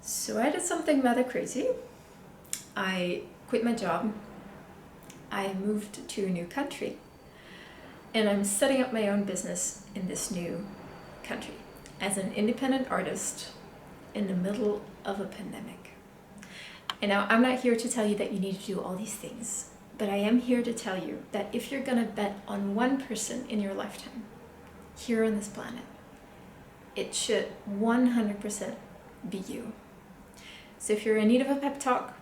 So I did something rather crazy. I quit my job. I moved to a new country. And I'm setting up my own business in this new country as an independent artist in the middle of a pandemic. And now I'm not here to tell you that you need to do all these things, but I am here to tell you that if you're gonna bet on one person in your lifetime here on this planet, it should 100% be you. So if you're in need of a pep talk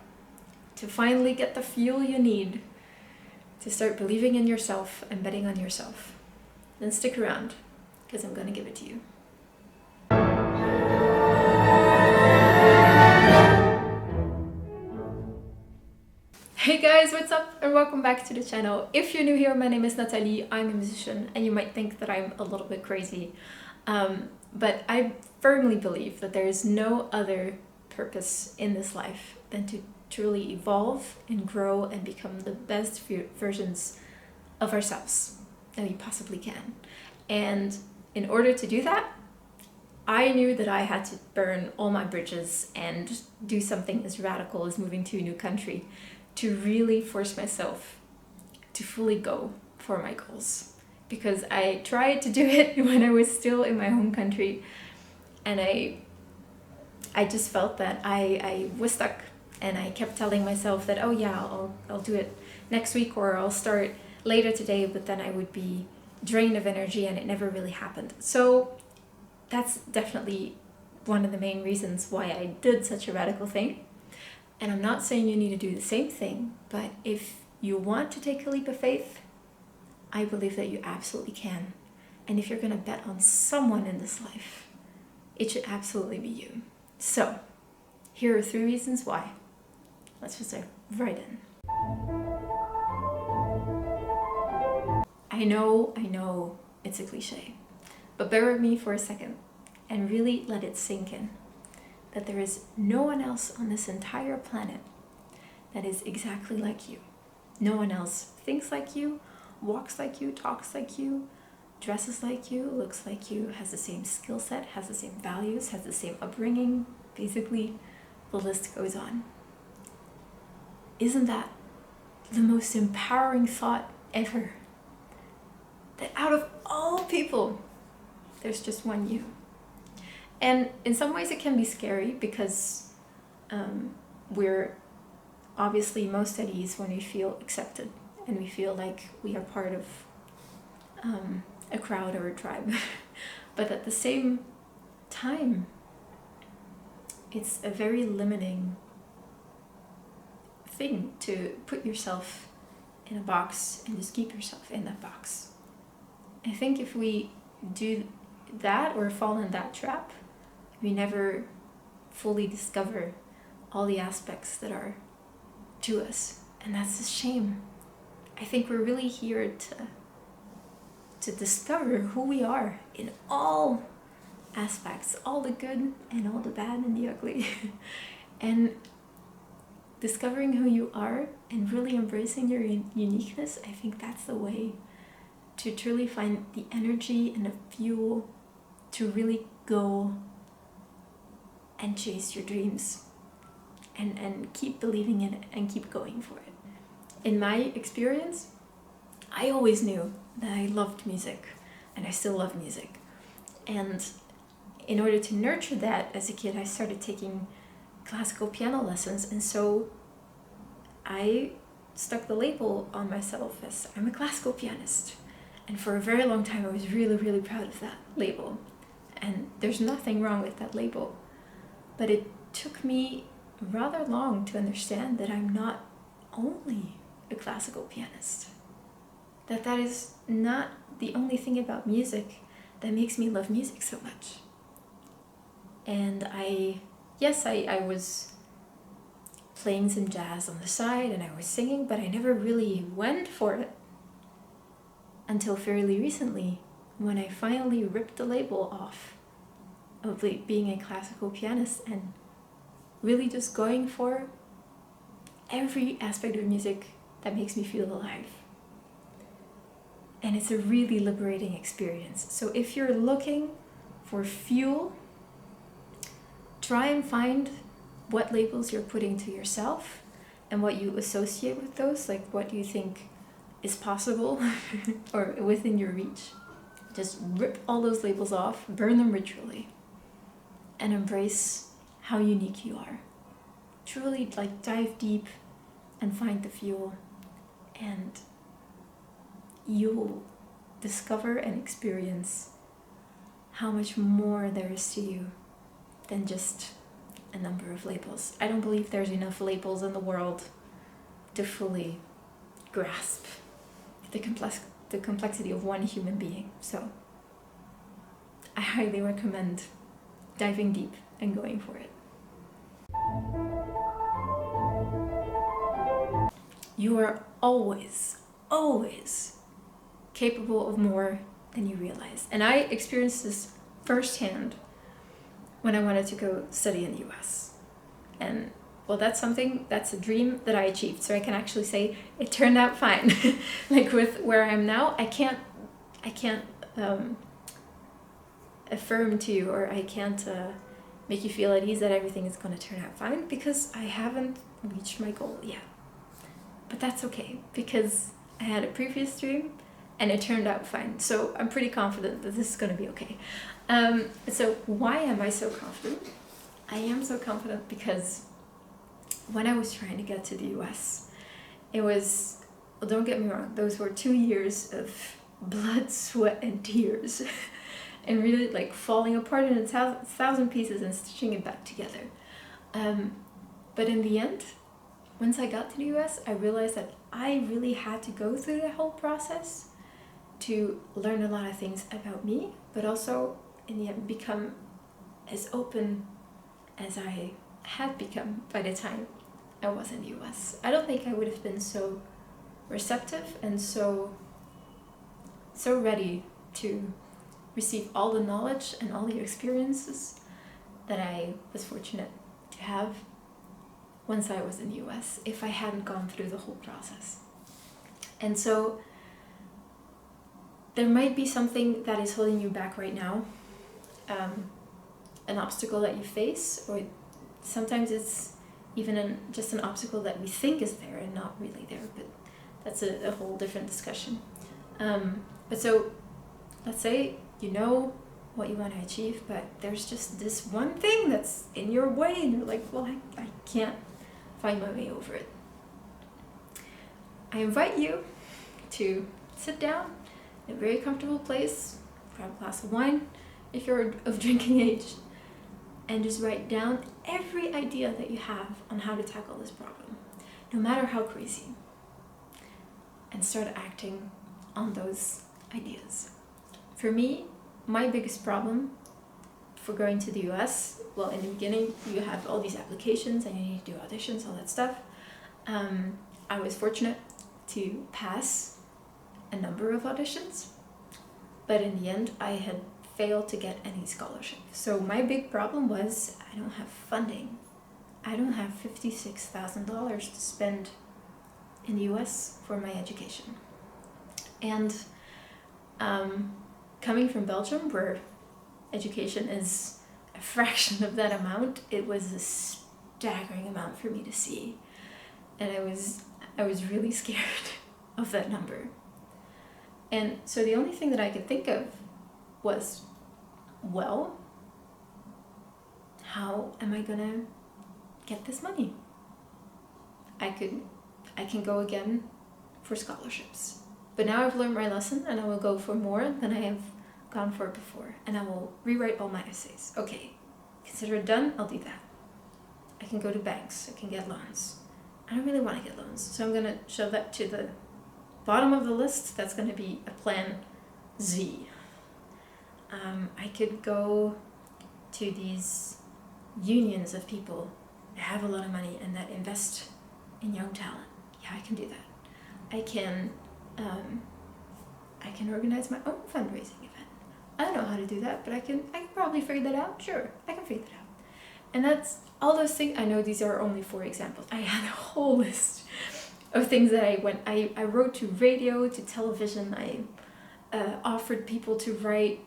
to finally get the fuel you need to start believing in yourself and betting on yourself, then stick around, because I'm going to give it to you. Hey guys, what's up and welcome back to the channel. If you're new here, my name is Nathalie, I'm a musician, and you might think that I'm a little bit crazy, but I firmly believe that there is no other purpose in this life than to truly evolve and grow and become the best versions of ourselves that we possibly can. And in order to do that, I knew that I had to burn all my bridges and do something as radical as moving to a new country to really force myself to fully go for my goals. Because I tried to do it when I was still in my home country, and I just felt that I was stuck, and I kept telling myself that, oh yeah, I'll do it next week, or I'll start later today, but then I would be drained of energy, and it never really happened. So that's definitely one of the main reasons why I did such a radical thing. And I'm not saying you need to do the same thing, but if you want to take a leap of faith, I believe that you absolutely can. And if you're gonna bet on someone in this life, it should absolutely be you. So, here are 3 reasons why. Let's just dive right in. I know, it's a cliche, but bear with me for a second and really let it sink in that there is no one else on this entire planet that is exactly like you. No one else thinks like you, walks like you, talks like you, dresses like you, looks like you, has the same skill set, has the same values, has the same upbringing. Basically, the list goes on. Isn't that the most empowering thought ever? That out of all people, there's just one you. And in some ways it can be scary because we're obviously most at ease when we feel accepted and we feel like we are part of a crowd or a tribe. But at the same time, it's a very limiting thing to put yourself in a box and just keep yourself in that box. I think if we do that or fall in that trap, we never fully discover all the aspects that are to us, and that's a shame. I think we're really here to discover who we are in all aspects, all the good and all the bad and the ugly. And discovering who you are and really embracing your uniqueness, I think that's the way to truly find the energy and the fuel to really go and chase your dreams and keep believing in it and keep going for it. In my experience, I always knew that I loved music, and I still love music. And in order to nurture that as a kid, I started taking classical piano lessons, and so I stuck the label on myself as I'm a classical pianist. And for a very long time I was really, really proud of that label. And there's nothing wrong with that label. But it took me rather long to understand that I'm not only a classical pianist. That is not the only thing about music that makes me love music so much. And I was playing some jazz on the side and I was singing, but I never really went for it until fairly recently, when I finally ripped the label off of being a classical pianist and really just going for every aspect of music that makes me feel alive. And it's a really liberating experience. So if you're looking for fuel, try and find what labels you're putting to yourself and what you associate with those, like what you think is possible or within your reach. Just rip all those labels off, burn them ritually, and embrace how unique you are. Truly, like, dive deep and find the fuel, and you'll discover and experience how much more there is to you than just a number of labels. I don't believe there's enough labels in the world to fully grasp the complexity of one human being. So I highly recommend diving deep and going for it. You are always, always capable of more than you realize. And I experienced this firsthand when I wanted to go study in the US. And well, that's a dream that I achieved. So I can actually say it turned out fine. Like with where I am now, I can't affirm to you, or I can't make you feel at ease that everything is going to turn out fine, because I haven't reached my goal yet. But that's okay, because I had a previous dream and it turned out fine. So I'm pretty confident that this is going to be okay. So why am I so confident? I am so confident because when I was trying to get to the US, it was, well, don't get me wrong, those were 2 years of blood, sweat, and tears. And really like falling apart in a thousand pieces and stitching it back together. But in the end, once I got to the US, I realized that I really had to go through the whole process to learn a lot of things about me, but also in the end become as open as I had become by the time I was in the US. I don't think I would have been so receptive and so ready to receive all the knowledge and all the experiences that I was fortunate to have once I was in the US, if I hadn't gone through the whole process. And so there might be something that is holding you back right now, an obstacle that you face, or sometimes it's even just an obstacle that we think is there and not really there, but that's a whole different discussion. But so let's say you know what you want to achieve, but there's just this one thing that's in your way and you're like, well, I can't find my way over it. I invite you to sit down in a very comfortable place, grab a glass of wine if you're of drinking age, and just write down every idea that you have on how to tackle this problem, no matter how crazy, and start acting on those ideas. For me, my biggest problem for going to the US, well, in the beginning, you have all these applications and you need to do auditions, all that stuff. I was fortunate to pass a number of auditions, but in the end, I had failed to get any scholarship. So my big problem was I don't have funding. I don't have $56,000 to spend in the US for my education. And coming from Belgium, where education is a fraction of that amount, it was a staggering amount for me to see. And I was really scared of that number. And so the only thing that I could think of was, well, how am I gonna get this money? I can go again for scholarships. But now I've learned my lesson and I will go for more than I have gone for before. And I will rewrite all my essays. Okay, consider it done, I'll do that. I can go to banks, I can get loans. I don't really want to get loans, so I'm gonna shove that to the bottom of the list. That's gonna be a plan Z. I could go to these unions of people that have a lot of money and that invest in young talent. Yeah, I can do that. I can organize my own fundraising event. I don't know how to do that, but I can probably figure that out. Sure, I can figure that out. And that's all those things. I know these are only 4 examples. I had a whole list of things that I wrote to radio, to television. I offered people to write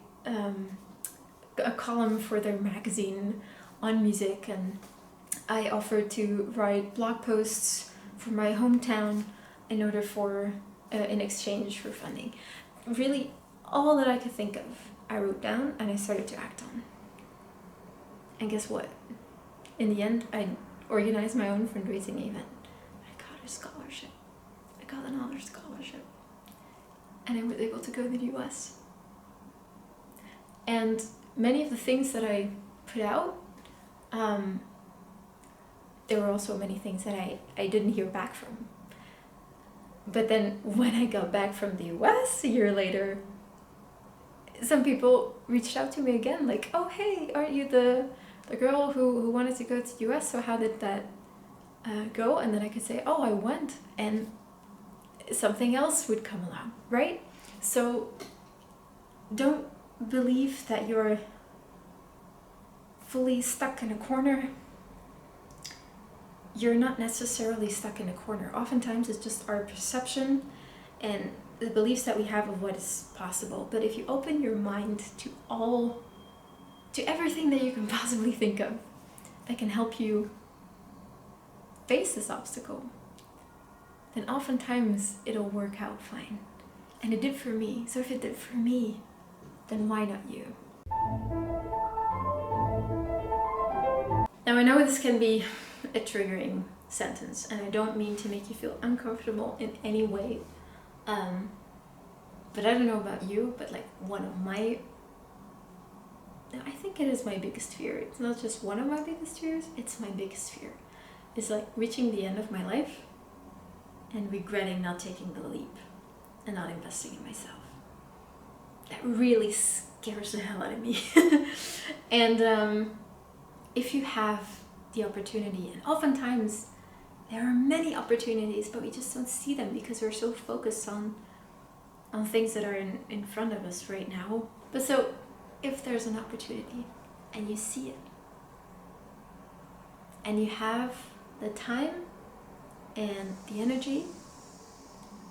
a column for their magazine on music, and I offered to write blog posts for my hometown in order for, in exchange for funding. Really, all that I could think of, I wrote down and I started to act on. And guess what? In the end, I organized my own fundraising event. I got a scholarship. I got another scholarship. And I was able to go to the US. And many of the things that I put out, there were also many things that I didn't hear back from. But then when I got back from the US a year later, some people reached out to me again, like, oh hey, aren't you the girl who wanted to go to the US, so how did that go? And then I could say, oh, I went, and something else would come along, right? So don't believe that you're fully stuck in a corner. You're not necessarily stuck in a corner. Oftentimes it's just our perception and the beliefs that we have of what is possible. But if you open your mind to everything that you can possibly think of that can help you face this obstacle, then oftentimes it'll work out fine. And it did for me. So if it did for me, then why not you? Now I know this can be a triggering sentence, and I don't mean to make you feel uncomfortable in any way. But I don't know about you, but like I think it is my biggest fear. It's not just one of my biggest fears, it's my biggest fear. It's like reaching the end of my life and regretting not taking the leap and not investing in myself. That really scares the hell out of me. And if you have the opportunity, and oftentimes there are many opportunities, but we just don't see them because we're so focused on things that are in front of us right now. But so if there's an opportunity and you see it and you have the time and the energy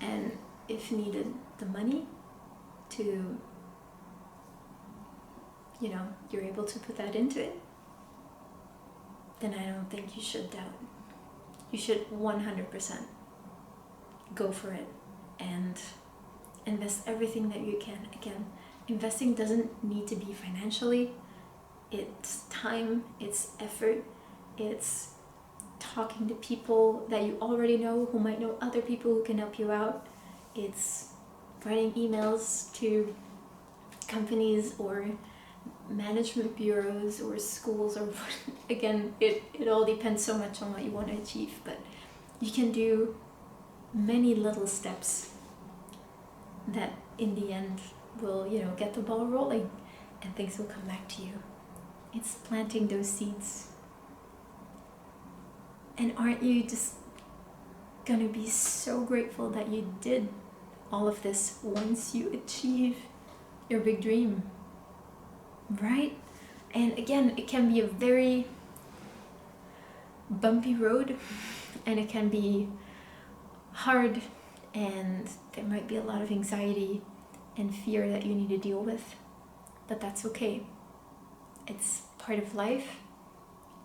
and, if needed, the money to, you're able to put that into it, then I don't think you should doubt. You should 100% go for it and invest everything that you can. Again, investing doesn't need to be financially. It's time, it's effort, it's talking to people that you already know who might know other people who can help you out. It's writing emails to companies or management bureaus or schools, or again, it all depends so much on what you want to achieve, but you can do many little steps that in the end will, get the ball rolling and things will come back to you. It's planting those seeds. And aren't you just gonna be so grateful that you did all of this once you achieve your big dream, right? And again, it can be a very bumpy road, and it can be hard, and there might be a lot of anxiety and fear that you need to deal with, but that's okay. It's part of life,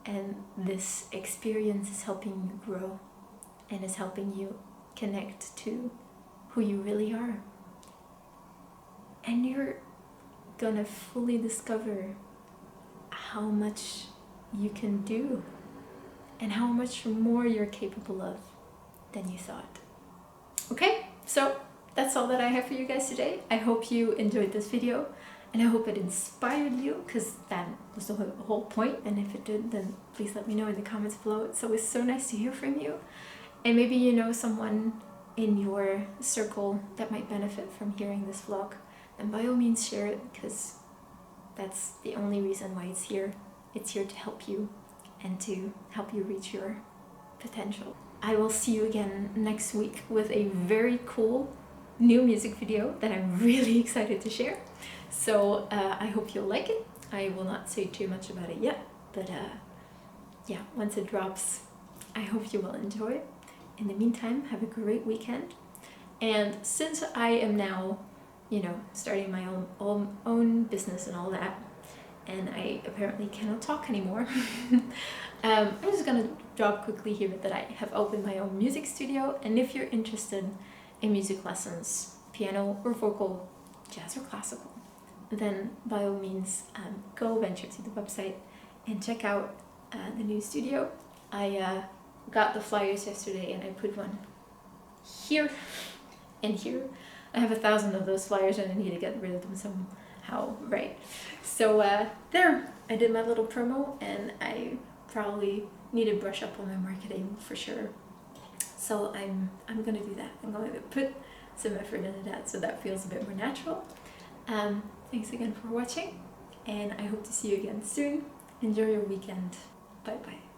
and this experience is helping you grow and is helping you connect to who you really are. And you're gonna fully discover how much you can do and how much more you're capable of than you thought. Okay, so that's all that I have for you guys today. I hope you enjoyed this video, and I hope it inspired you, because that was the whole point. And if it did, then please let me know in the comments below. It's always so nice to hear from you. And maybe you know someone in your circle that might benefit from hearing this vlog, then by all means share it, because that's the only reason why it's here. It's here to help you and to help you reach your potential. I will see you again next week with a very cool new music video that I'm really excited to share. So I hope you'll like it. I will not say too much about it yet, but yeah, once it drops, I hope you will enjoy it. In the meantime, have a great weekend. And since I am now, starting my own business and all that, and I apparently cannot talk anymore. I'm just gonna drop quickly here that I have opened my own music studio, and if you're interested in music lessons, piano or vocal, jazz or classical, then by all means go venture to the website and check out the new studio. I got the flyers yesterday and I put one here and here. I have 1,000 of those flyers and I need to get rid of them somehow, right? So there, I did my little promo, and I probably need to brush up on my marketing for sure. So I'm gonna do that. I'm going to put some effort into that so that feels a bit more natural. Thanks again for watching, and I hope to see you again soon. Enjoy your weekend. Bye bye.